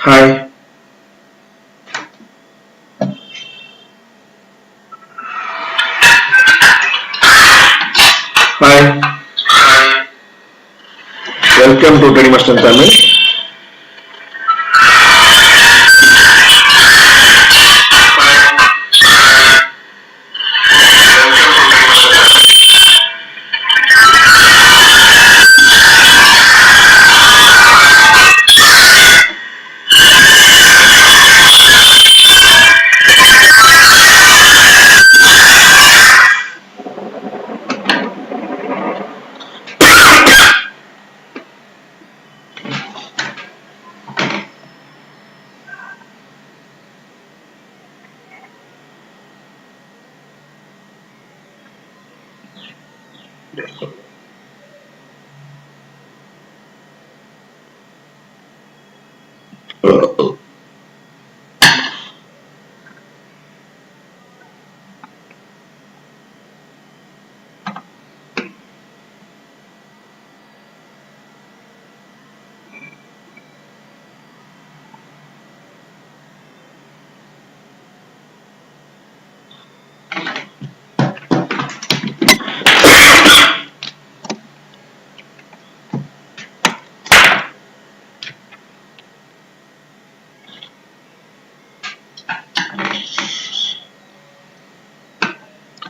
Hi, hi, welcome to Training Master Tamil.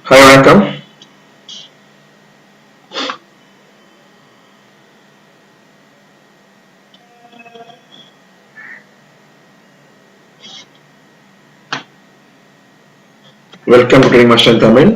Hi, வணக்கம். Welcome to Training Master Tamil.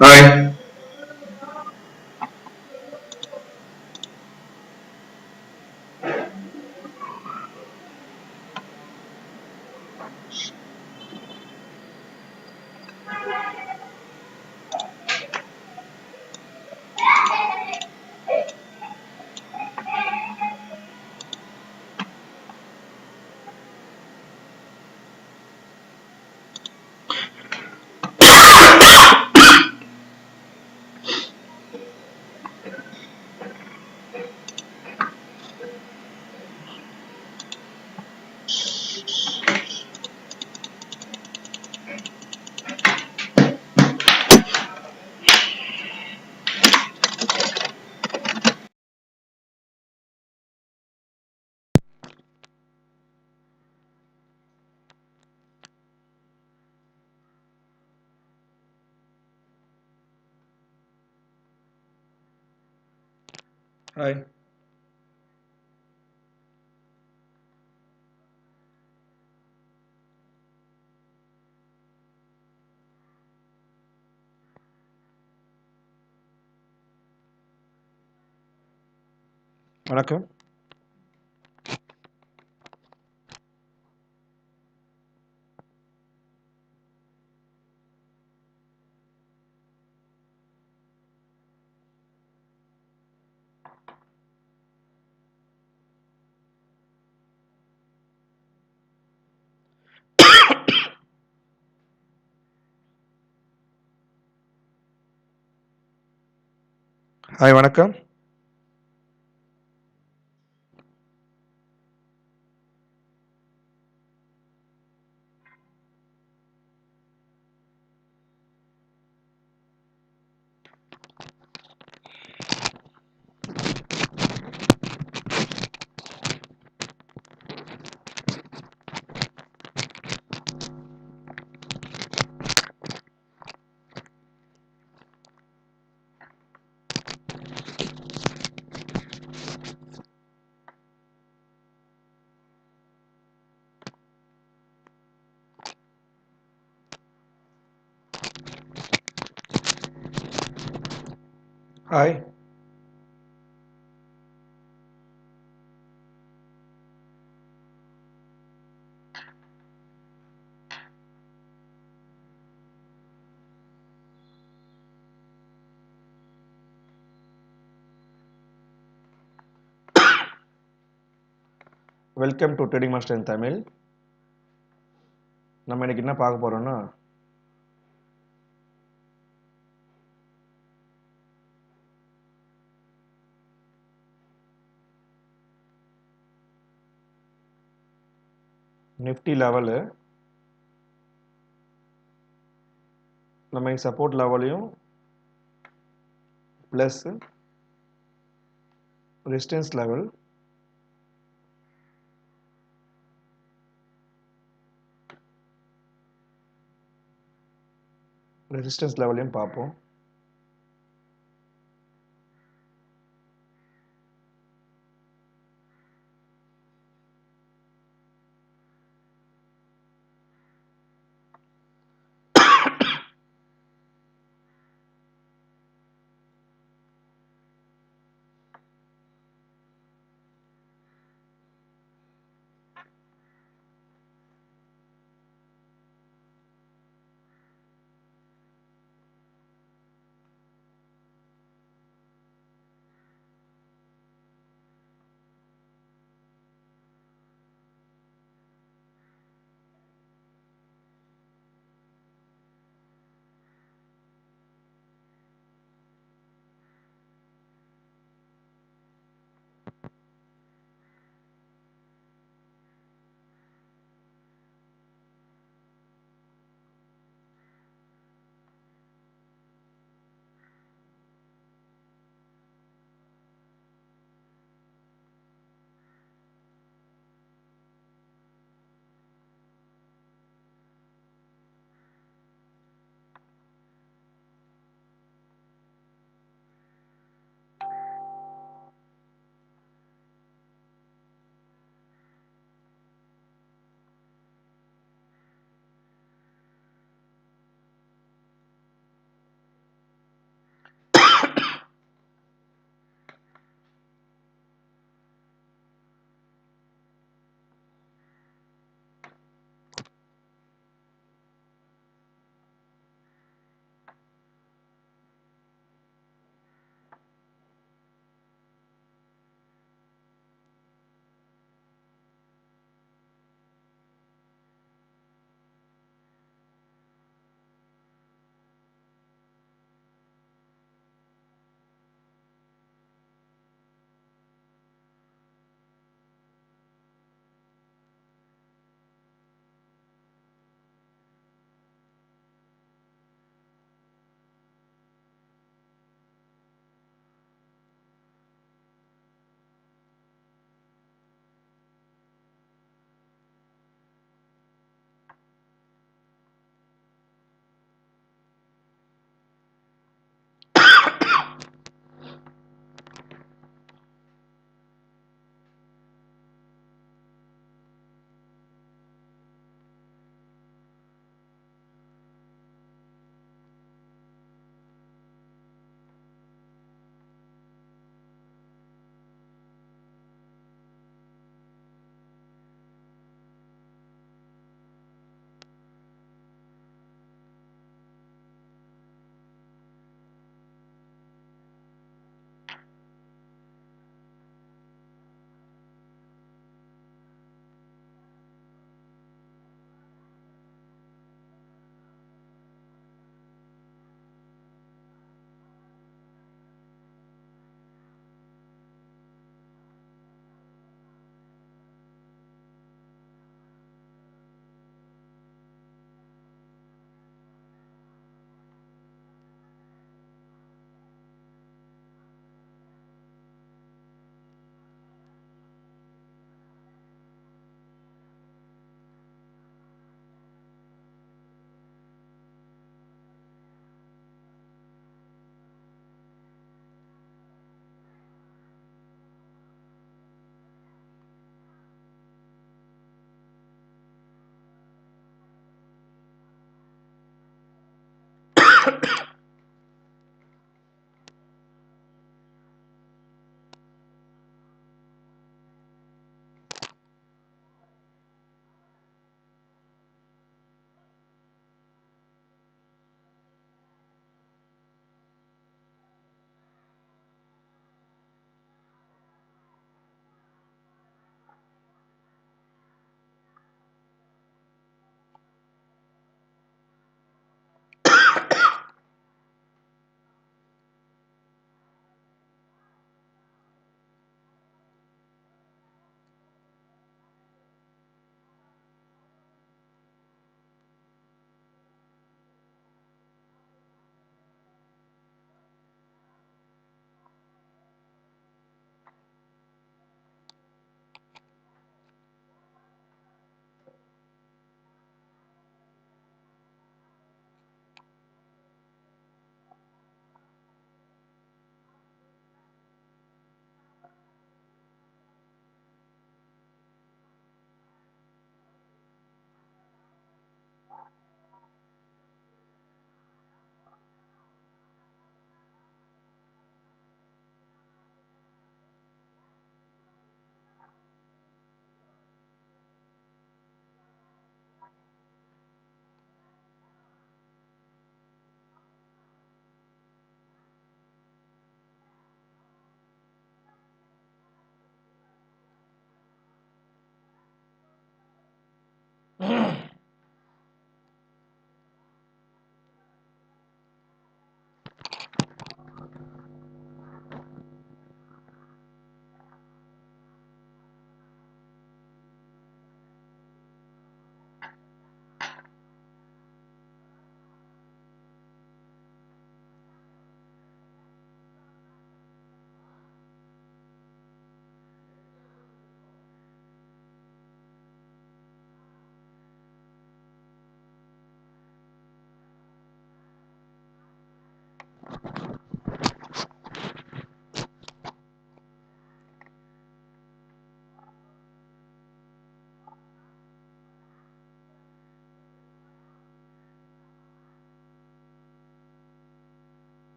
Hi. Hi. வணக்கம். Hi வணக்கம். Hi, welcome to trading master in Tamil. நம்ம இன்னைக்கு என்ன பார்க்க போறோம்னா நிஃப்டி லெவலு நம்ம சப்போர்ட் லெவலையும் ப்ளஸ் ரெசிஸ்டன்ஸ் லெவல் லெவலையும் பார்ப்போம்.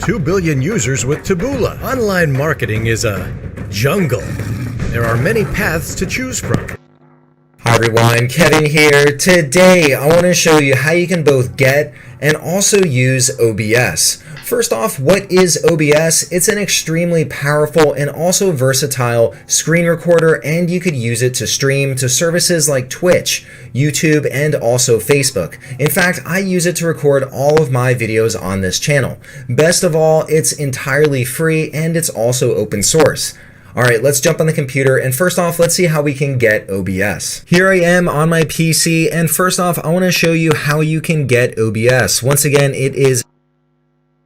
2 billion users with Taboola. Online marketing is a jungle. There are many paths to choose from. Hi everyone, Kevin here. Today I want to show you how you can both get and also use OBS. First off, what is OBS? It's an extremely powerful and also versatile screen recorder, and you could use it to stream to services like Twitch, YouTube, and also Facebook. In fact, I use it to record all of my videos on this channel. Best of all, it's entirely free and it's also open source. Alright, let's jump on the computer, and first off, let's see how we can get OBS. Here I am on my PC, and first off, I want to show you how you can get OBS. Once again, it is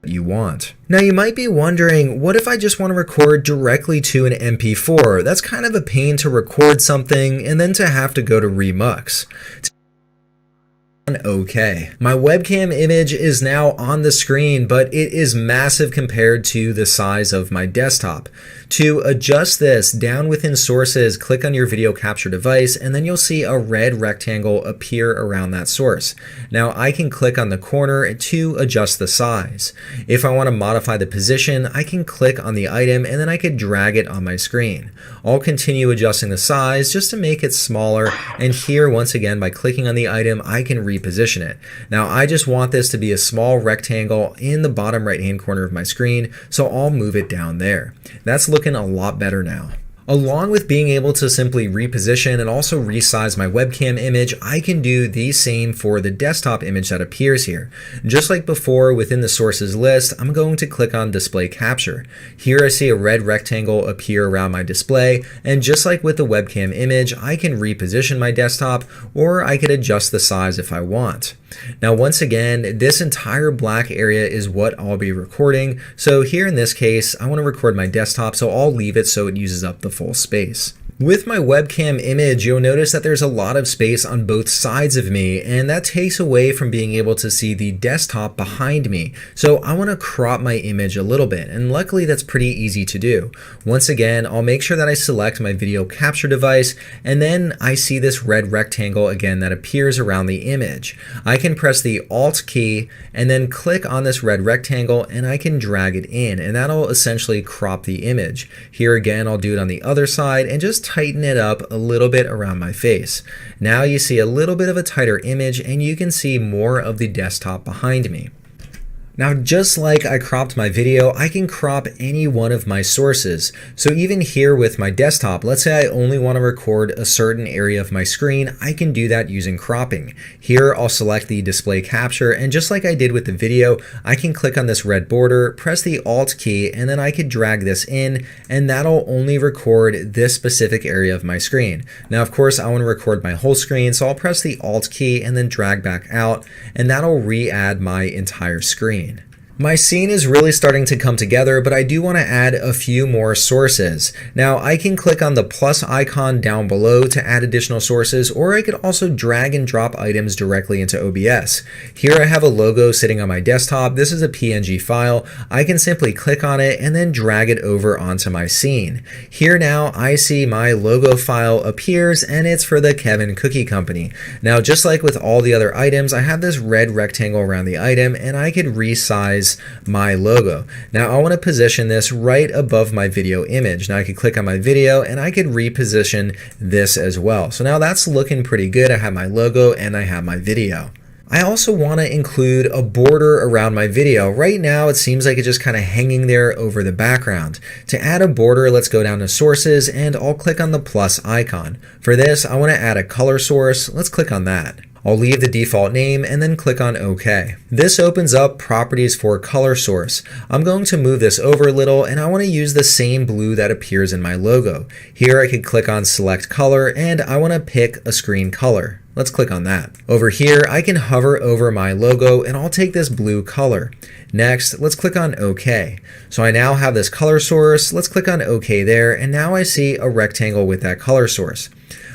you want. Now you might be wondering, what if I just want to record directly to an MP4? That's kind of a pain to record something and then to have to go to Remux. Okay, my webcam image is now on the screen, but it is massive compared to the size of my desktop. To adjust this, down within sources, click on your video capture device, and then you'll see a red rectangle appear around that source. Now I can click on the corner to adjust the size. If I want to modify the position, I can click on the item and then I could drag it on my screen. I'll continue adjusting the size just to make it smaller, and here once again by clicking on the item I can reposition it. Now I just want this to be a small rectangle in the bottom right hand corner of my screen, so I'll move it down there. That's looking a lot better now. Along with being able to simply reposition and also resize my webcam image, I can do the same for the desktop image that appears here. Just like before within the sources list, I'm going to click on display capture. Here I see a red rectangle appear around my display, and just like with the webcam image, I can reposition my desktop, or I could adjust the size if I want. Now once again, this entire black area is what I'll be recording, so here in this case I want to record my desktop, so I'll leave it so it uses up the full space. With my webcam image, you'll notice that there's a lot of space on both sides of me, and that takes away from being able to see the desktop behind me. So I want to crop my image a little bit, and luckily that's pretty easy to do. Once again, I'll make sure that I select my video capture device, and then I see this red rectangle again that appears around the image. I can press the Alt key and then click on this red rectangle, and I can drag it in, and that'll essentially crop the image. Here again, I'll do it on the other side and just tighten it up a little bit around my face. Now you see a little bit of a tighter image, and you can see more of the desktop behind me. Now, just like I cropped my video, I can crop any one of my sources. So even here with my desktop, let's say I only want to record a certain area of my screen, I can do that using cropping. Here, I'll select the display capture, and just like I did with the video, I can click on this red border, press the Alt key, and then I could drag this in, and that'll only record this specific area of my screen. Now, of course, I want to record my whole screen, so I'll press the Alt key and then drag back out, and that'll re-add my entire screen. My scene is really starting to come together, but I do want to add a few more sources. Now, I can click on the plus icon down below to add additional sources, or I could also drag and drop items directly into OBS. Here I have a logo sitting on my desktop. This is a PNG file. I can simply click on it and then drag it over onto my scene. Here now I see my logo file appears, and it's for the Kevin Cookie Company. Now, just like with all the other items, I have this red rectangle around the item, and I could resize my logo. Now I want to position this right above my video image. Now I could click on my video and I could reposition this as well. So now that's looking pretty good. I have my logo and I have my video. I also want to include a border around my video. Right now it seems like it's just kind of hanging there over the background. To add a border, let's go down to sources and I'll click on the plus icon. For this, I want to add a color source. Let's click on that. I'll leave the default name and then click on OK. This opens up properties for color source. I'm going to move this over a little, and I want to use the same blue that appears in my logo. Here I could click on select color, and I want to pick a screen color. Let's click on that. Over here I can hover over my logo and I'll take this blue color. Next, let's click on OK. So I now have this color source. Let's click on OK there, and now I see a rectangle with that color source.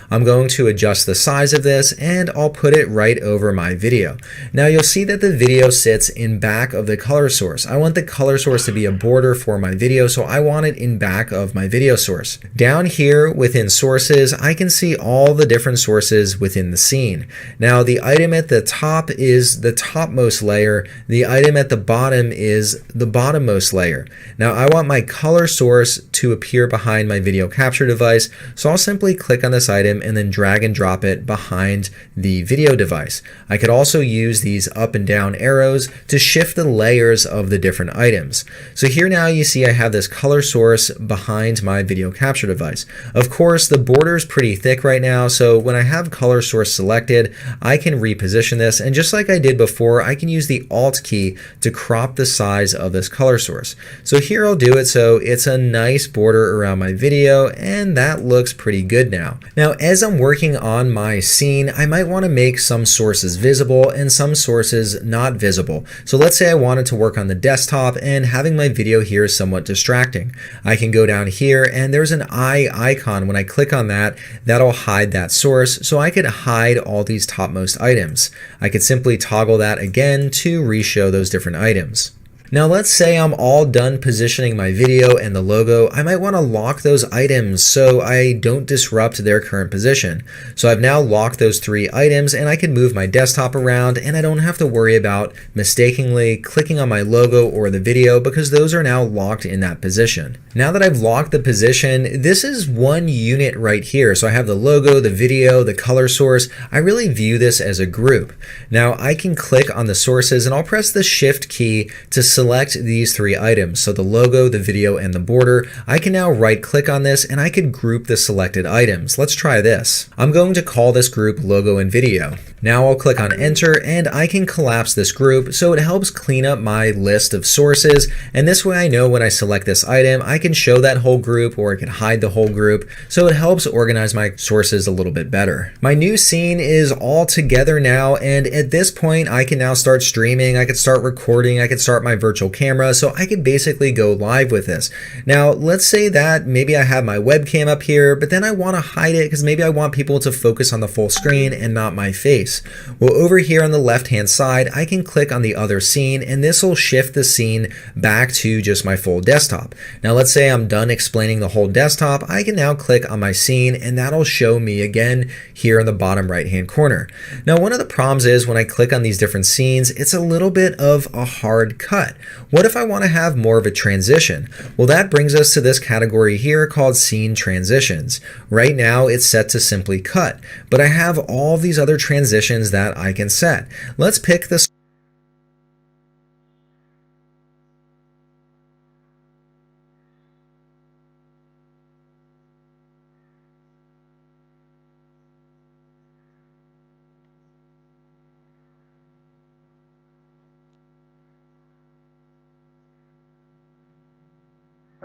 I'm going to adjust the size of this and I'll put it right over my video. Now you'll see that the video sits in back of the color source. I want the color source to be a border for my video, so I want it in back of my video source. Down here within sources, I can see all the different sources within the scene. Now the item at the top is the topmost layer. The item at the bottom is the bottommost layer. Now I want my color source to appear behind my video capture device, so I'll simply click on this item and then drag and drop it behind the video device. I could also use these up and down arrows to shift the layers of the different items. So here now you see I have this color source behind my video capture device. Of course, the border is pretty thick right now, so when I have color source selected, I can reposition this, and just like I did before, I can use the Alt key to crop the size of this color source. So here I'll do it so it's a nice border around my video, and that looks pretty good now. Now, as I'm working on my scene, I might want to make some sources visible and some sources not visible. So let's say I wanted to work on the desktop and having my video here is somewhat distracting. I can go down here and there's an eye icon. When I click on that, that'll hide that source. So I could hide all these topmost items. I could simply toggle that again to re-show those different items. Now let's say I'm all done positioning my video and the logo. I might want to lock those items so I don't disrupt their current position. So I've now locked those 3 items, and I can move my desktop around and I don't have to worry about mistakenly clicking on my logo or the video because those are now locked in that position. Now that I've locked the position, this is one unit right here. So I have the logo, the video, the color source. I really view this as a group. Now I can click on the sources and I'll press the Shift key to select these 3 items. So the logo, the video, and the border. I can now right click on this and I could group the selected items. Let's try this. I'm going to call this group logo and video. Now I'll click on enter and I can collapse this group so it helps clean up my list of sources, and this way I know when I select this item I can show that whole group or I can hide the whole group, so it helps organize my sources a little bit better. My new scene is all together now, and at this point I can now start streaming, I could start recording, I could start my virtual camera, so I could basically go live with this. Now let's say that maybe I have my webcam up here, but then I want to hide it because maybe I want people to focus on the full screen and not my face. Well, over here on the left hand side I can click on the other scene and this will shift the scene back to just my full desktop. Now let's say I'm done explaining the whole desktop, I can now click on my scene and that'll show me again here in the bottom right hand corner. Now one of the problems is when I click on these different scenes, it's a little bit of a hard cut. What if I want to have more of a transition? Well, that brings us to this category here called scene transitions. Right now it's set to simply cut, but I have all these other transitions that I can set. Let's pick the.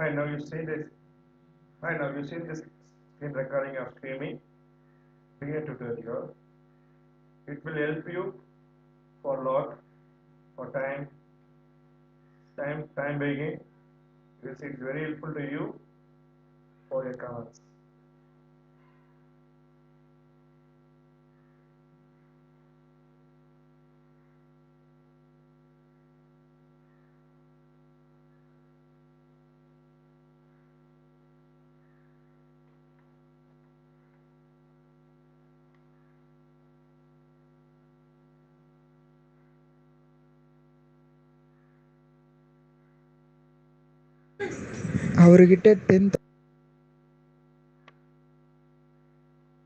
Hi, now you see this. Hi, now you see this screen recording of streaming video tutorial. It will help you for lot, for time being. It's very helpful to you for your comments. அவர்கிட்ட 10th